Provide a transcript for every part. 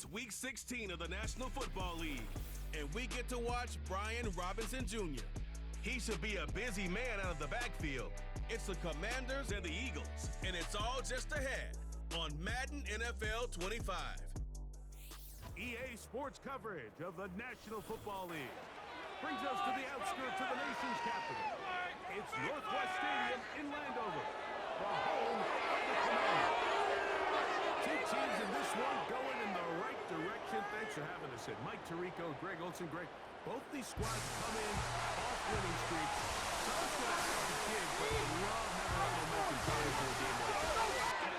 It's Week 16 of the National Football League, and we get to watch Brian Robinson Jr. He should be a busy man out of the backfield. It's the Commanders and the Eagles, and it's all just ahead on Madden NFL 25. EA Sports coverage of the National Football League brings us to the outskirts of the nation's capital. It's Northwest Stadium in Landover, the home of the Commanders. Two teams in this one going in the right direction. Thanks for having us in. Mike Tirico, Greg Olson. Greg, both these squads come in off winning streaks. Some's going to have to give, but they love having a momentum going for a game like that.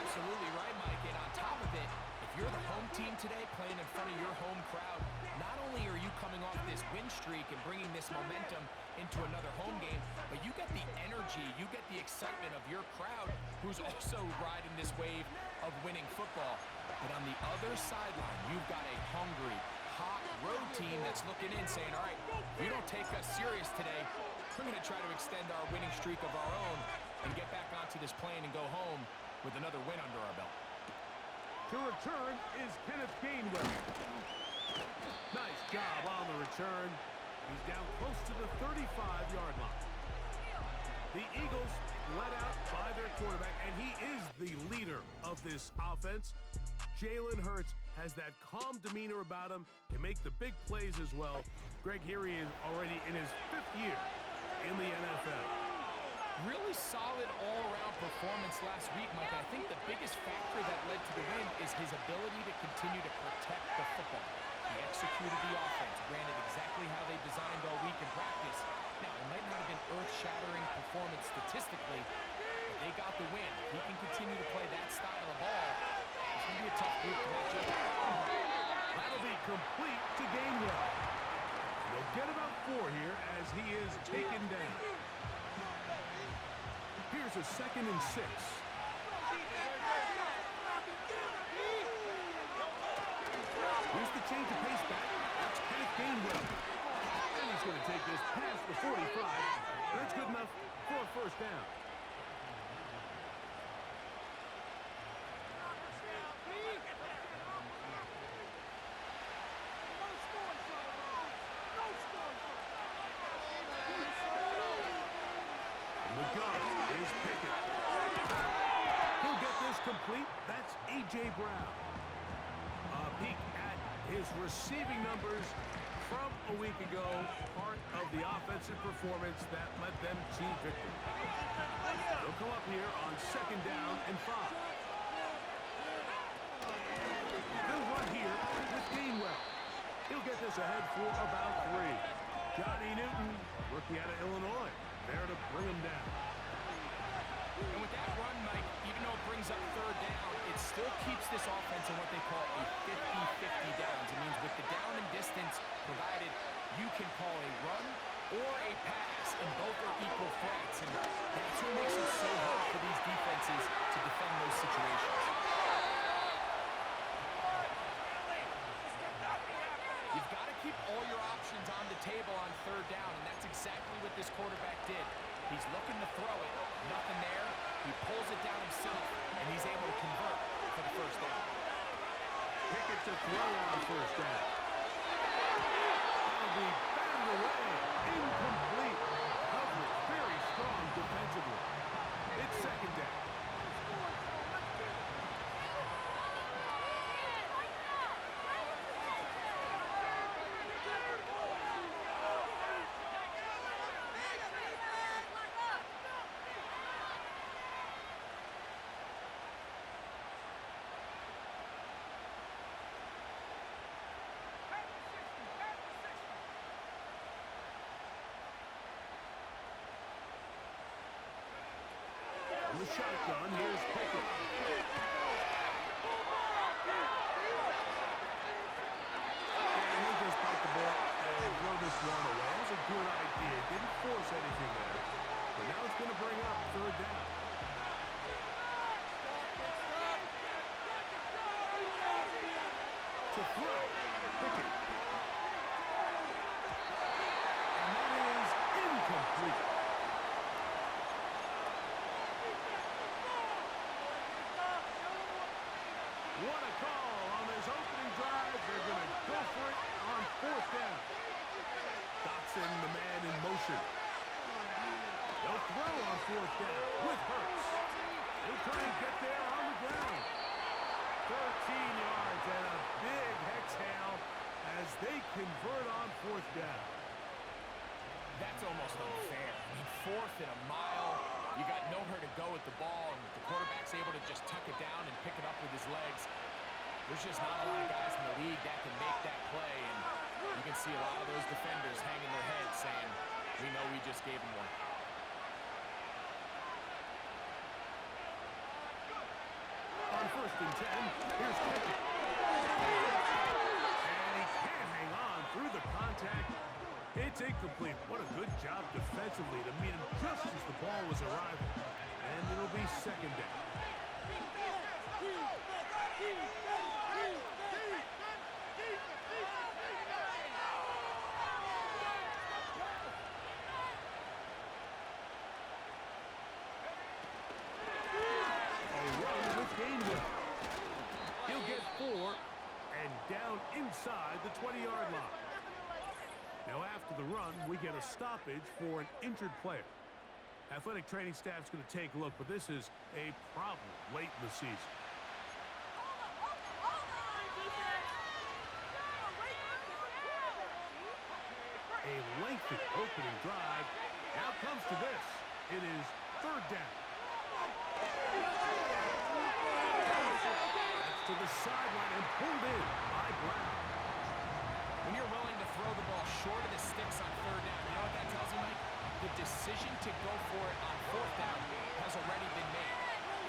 Absolutely right, Mike. And on top of it, if you're the home team today playing in front of your home crowd, not only are you coming off this win streak and bringing this momentum into another home game, but you get the energy, you get the excitement of your crowd who's also riding this wave of winning football. But on the other sideline, you've got a hungry, hot road team that's looking in saying, all right, if you don't take us serious today, we're going to try to extend our winning streak of our own and get back onto this plane and go home with another win under our belt. To return is Kenneth Gainwell. Nice job on the return. He's down close to the 35-yard line. The Eagles led out by their quarterback, and he is the leader of this offense. Jalen Hurts has that calm demeanor about him, can make the big plays as well. Greg, here he is already in his 5th year in the NFL. Really solid all-around performance last week, Mike. I think the biggest factor that led to the win is his ability to continue to protect the football. He executed the offense, ran it exactly how they designed all week in practice. Now, it might not have been earth-shattering performance statistically, but they got the win. If he can continue to play that style of ball, it's going to be a tough group to match up. That'll be complete to Gainwell. They'll get about 4 here as he is taken down. Here's a 2nd and 6. Here's the change of pace back. That's Kenneth Gainwell. And he's going to take this past the 45. That's good enough for a first down. The gun is Pickett. He'll get this complete. That's A.J. Brown. A peek at his receiving numbers from a week ago. Part of the offensive performance that led them to victory. They'll come up here on 2nd down and 5. They'll run here with Gainwell. He'll get this ahead for about 3. Johnny Newton, rookie out of Illinois, there to bring him down. And with that run, Mike, even though it brings up 3rd down, it still keeps this offense in what they call a 50-50 downs. It means with the down and distance provided, you can call a run or a pass, and both are equal threats. And that's what makes it so hard for these defenses to defend those situations. You've got to keep all your options on the table on 3rd down, and that's exactly what this quarterback did. He's looking to throw it, nothing there. He pulls it down himself, and he's able to convert for the first down. Pickett to throw on 1st down. That'll be batted away. Incomplete. Coverage very strong defensively. It's 2nd down. On the shotgun, here's Pickett. And he'll just bite the ball and throw this one away. That was a good idea. Didn't force anything there. But now it's going to bring up 3rd down. To throw, Pickett. And that is incomplete. What a call on this opening drive. They're going to go for it on fourth down. Dotson, the man in motion. They'll throw on fourth down with Hurts. He'll try and get there on the ground. 13 yards and a big exhale as they convert on fourth down. That's almost unfair. I mean, fourth and a mile. You got nowhere to go with the ball, and the quarterback's able to just tuck it down and pick it up with his legs. There's just not a lot of guys in the league that can make that play, and you can see a lot of those defenders hanging their heads saying, we know we just gave him one. On first and 10, here's Pickett. And he can't hang on through the contact. It's incomplete. What a good job defensively to meet him just as the ball was arriving. And it'll be second down. A run with Gainwell. He'll get 4 and down inside the 20-yard line. Now, after the run, we get a stoppage for an injured player. Athletic training staff's going to take a look, but this is a problem late in the season. A lengthy opening drive. Now comes to this. It is third down. That's to the sideline and pulled in by Brown. When you're willing to throw the ball short of the sticks on third down, you know what that tells you, Mike? The decision to go for it on fourth down has already been made.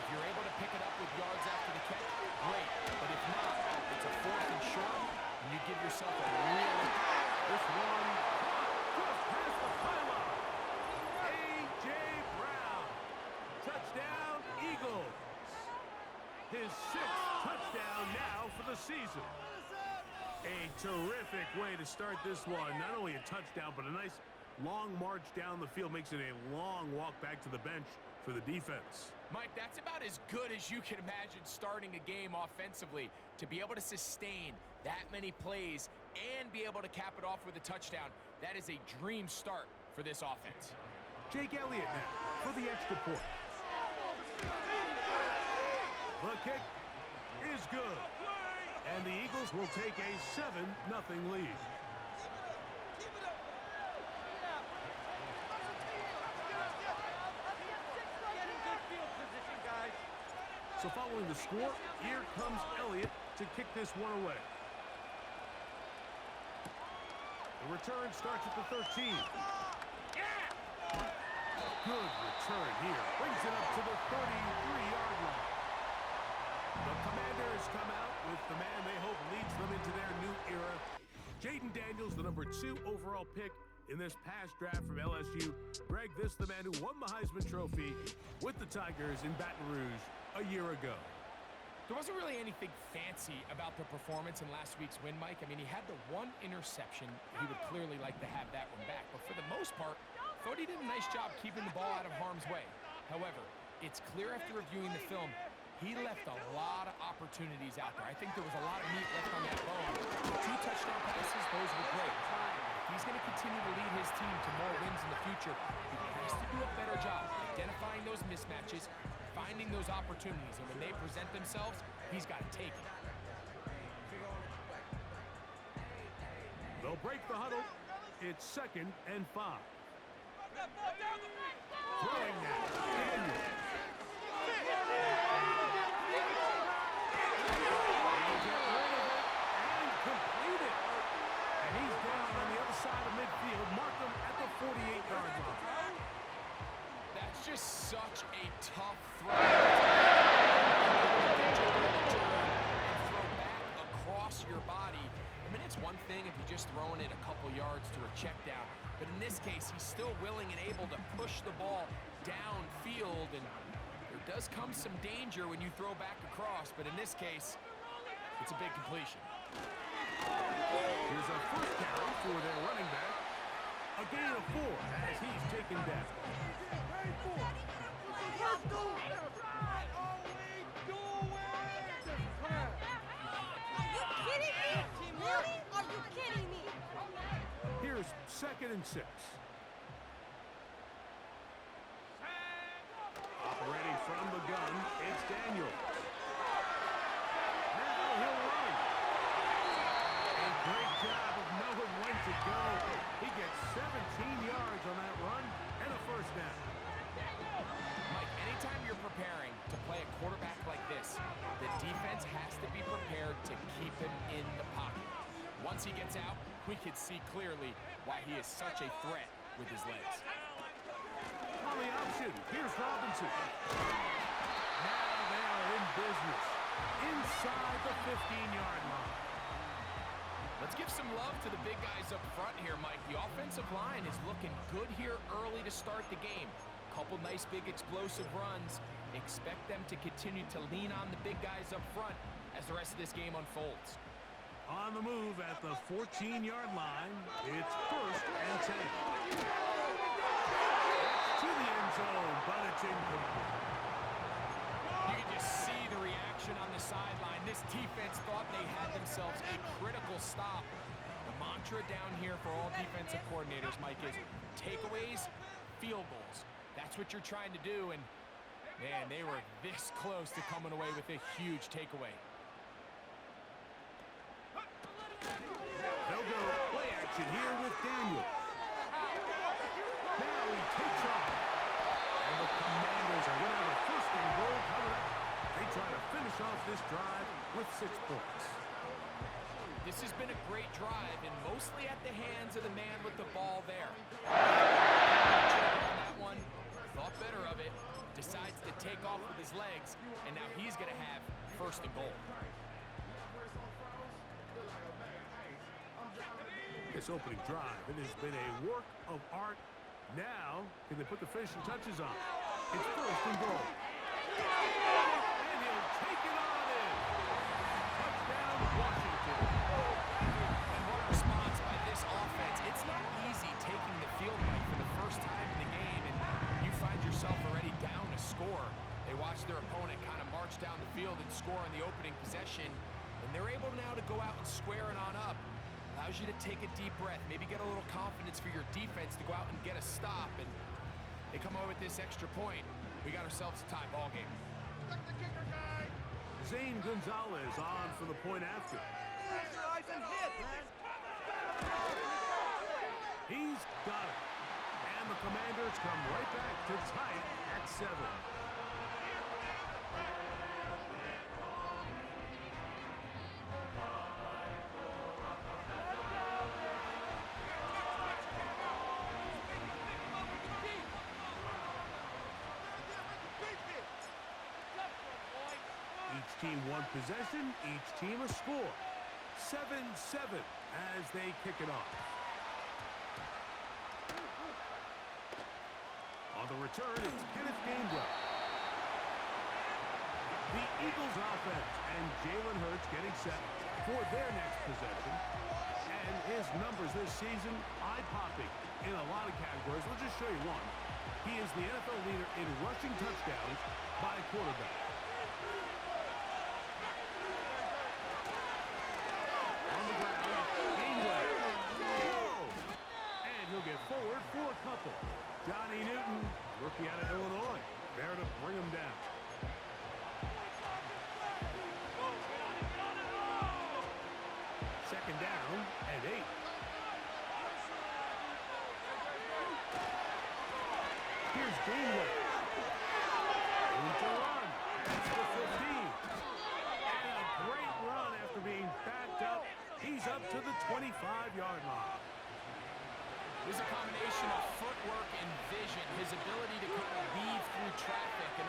If you're able to pick it up with yards after the catch, great. But if not, it's a fourth and short, and you give yourself a real... This one just past the pylon. A.J. Brown. Touchdown, Eagles. His 6th touchdown now for the season. A terrific way to start this one. Not only a touchdown, but a nice long march down the field. Makes it a long walk back to the bench for the defense. Mike, that's about as good as you can imagine starting a game offensively. To be able to sustain that many plays and be able to cap it off with a touchdown, that is a dream start for this offense. Jake Elliott now for the extra point. The kick is good. And the Eagles will take a 7-0 lead. So following the score, here comes Elliott to kick this one away. The return starts at the 13. Good return here. Brings it up to the 33-yard line. The Commanders come out with the man they hope leads them into their new era. Jaden Daniels, the number 2 overall pick in this past draft from LSU. Greg, this the man who won the Heisman Trophy with the Tigers in Baton Rouge a year ago. There wasn't really anything fancy about the performance in last week's win, Mike. I mean, he had the one interception. He would clearly like to have that one back. But for the most part, I thought he did a nice job keeping the ball out of harm's way. However, it's clear after reviewing the film, he left a lot of opportunities out there. I think there was a lot of meat left on that bone. The 2 touchdown passes, those were great. If he's going to continue to lead his team to more wins in the future, he has to do a better job identifying those mismatches, finding those opportunities, and when they present themselves, he's got to take it. They'll break the huddle. It's 2nd and 5. Throwing now. Daniels. That's just such a tough throw. And throw back across your body. I mean, it's one thing if you're just throwing it a couple yards to a check down, but in this case, he's still willing and able to push the ball downfield, and there does come some danger when you throw back across, but in this case, it's a big completion. Here's a first carry for their running back. A gain of 4 as he's taken down. 2nd and 6. Operating from the gun, it's Daniels. Now he'll run. A great job of knowing when to go. He gets 17 yards on that run and a first down. Mike, anytime you're preparing to play a quarterback like this, the defense has to be prepared to keep him in the pocket. Once he gets out, we can see clearly why he is such a threat with his legs. On the option, here's Robinson. Now they are in business inside the 15-yard line. Let's give some love to the big guys up front here, Mike. The offensive line is looking good here early to start the game. Couple nice big explosive runs. Expect them to continue to lean on the big guys up front as the rest of this game unfolds. On the move at the 14-yard line, it's 1st and 10. To the end zone, but it's incomplete. You can just see the reaction on the sideline. This defense thought they had themselves a critical stop. The mantra down here for all defensive coordinators, Mike, is takeaways, field goals. That's what you're trying to do, and man, they were this close to coming away with a huge takeaway. They'll go play action here with Daniels. Now he takes off. And the Commanders are going to have a 1st and goal coming up. They try to finish off this drive with 6 points. This has been a great drive, and mostly at the hands of the man with the ball there. On that one, thought better of it, decides to take off with his legs, and now he's going to have 1st and goal. This opening drive, it has been a work of art. Now, can they put the finishing touches on? It's 1st and goal. And he'll take it on in. Touchdown, Washington. And what a response by this offense. It's not easy taking the field right for the first time in the game, and you find yourself already down a score. They watch their opponent kind of march down the field and score on the opening possession, and they're able now to go out and square it on up. Allows you to take a deep breath, maybe get a little confidence for your defense to go out and get a stop, and they come away with this extra point. We got ourselves a tie ball game. Zane Gonzalez on for the point after. He's got it. And the Commanders come right back to tie it at 7. Each team one possession, each team a score. 7-7 as they kick it off. On the return, it's Kenneth Gainwell. The Eagles offense and Jalen Hurts getting set for their next possession. And his numbers this season, eye-popping in a lot of categories. We'll just show you one. He is the NFL leader in rushing touchdowns by a quarterback. Forward for a couple. Johnny Newton, rookie out of Illinois, there to bring him down. Second down and 8. Here's Gainwell. Going to run. That's the 15. And a great run after being backed up. He's up to the 25-yard line. There's a combination of footwork and vision, his ability to kind of weave through traffic and